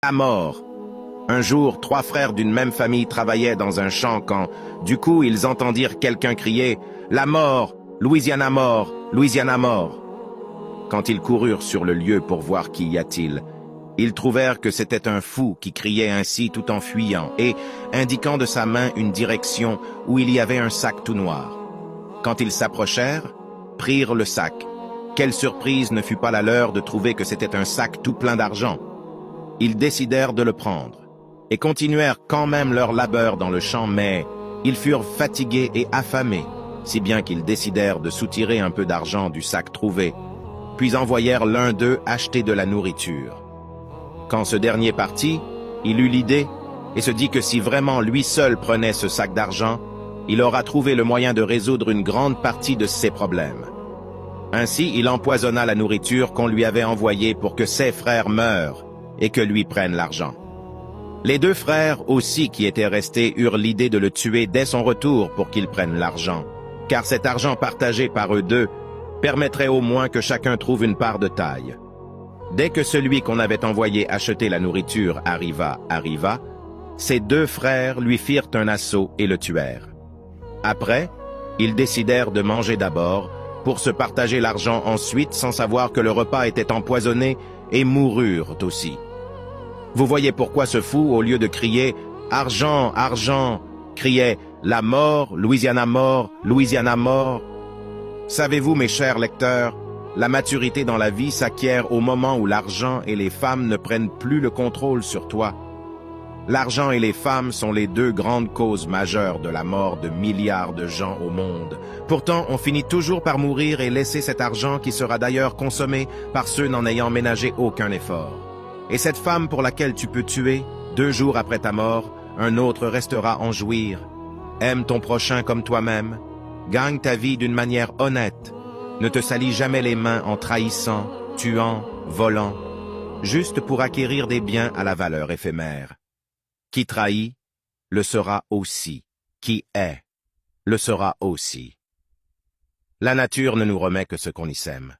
La mort. Un jour, 3 frères d'une même famille travaillaient dans un champ quand, du coup, ils entendirent quelqu'un crier « La mort! Louisiana mort! Louisiana mort !» Quand ils coururent sur le lieu pour voir qui y a-t-il, ils trouvèrent que c'était un fou qui criait ainsi tout en fuyant et indiquant de sa main une direction où il y avait un sac tout noir. Quand ils s'approchèrent, prirent le sac. Quelle surprise ne fut pas la leur de trouver que c'était un sac tout plein d'argent. Ils décidèrent de le prendre et continuèrent quand même leur labeur dans le champ, mais ils furent fatigués et affamés, si bien qu'ils décidèrent de soutirer un peu d'argent du sac trouvé, puis envoyèrent l'un d'eux acheter de la nourriture. Quand ce dernier partit, il eut l'idée et se dit que si vraiment lui seul prenait ce sac d'argent, il aura trouvé le moyen de résoudre une grande partie de ses problèmes. Ainsi, il empoisonna la nourriture qu'on lui avait envoyée pour que ses frères meurent et que lui prenne l'argent. Les 2 frères aussi qui étaient restés eurent l'idée de le tuer dès son retour pour qu'il prenne l'argent, car cet argent partagé par eux deux permettrait au moins que chacun trouve une part de taille. Dès que celui qu'on avait envoyé acheter la nourriture arriva, ses 2 frères lui firent un assaut et le tuèrent. Après, ils décidèrent de manger d'abord, pour se partager l'argent ensuite sans savoir que le repas était empoisonné, et moururent aussi. Vous voyez pourquoi ce fou, au lieu de crier « Argent, argent », criait « La mort, Louisiana mort, Louisiana mort ». Savez-vous, mes chers lecteurs, la maturité dans la vie s'acquiert au moment où l'argent et les femmes ne prennent plus le contrôle sur toi. L'argent et les femmes sont les 2 grandes causes majeures de la mort de milliards de gens au monde. Pourtant, on finit toujours par mourir et laisser cet argent qui sera d'ailleurs consommé par ceux n'en ayant ménagé aucun effort. Et cette femme pour laquelle tu peux tuer, 2 jours après ta mort, un autre restera en jouir. Aime ton prochain comme toi-même. Gagne ta vie d'une manière honnête. Ne te salis jamais les mains en trahissant, tuant, volant, juste pour acquérir des biens à la valeur éphémère. Qui trahit, le sera aussi. Qui hait, le sera aussi. La nature ne nous remet que ce qu'on y sème.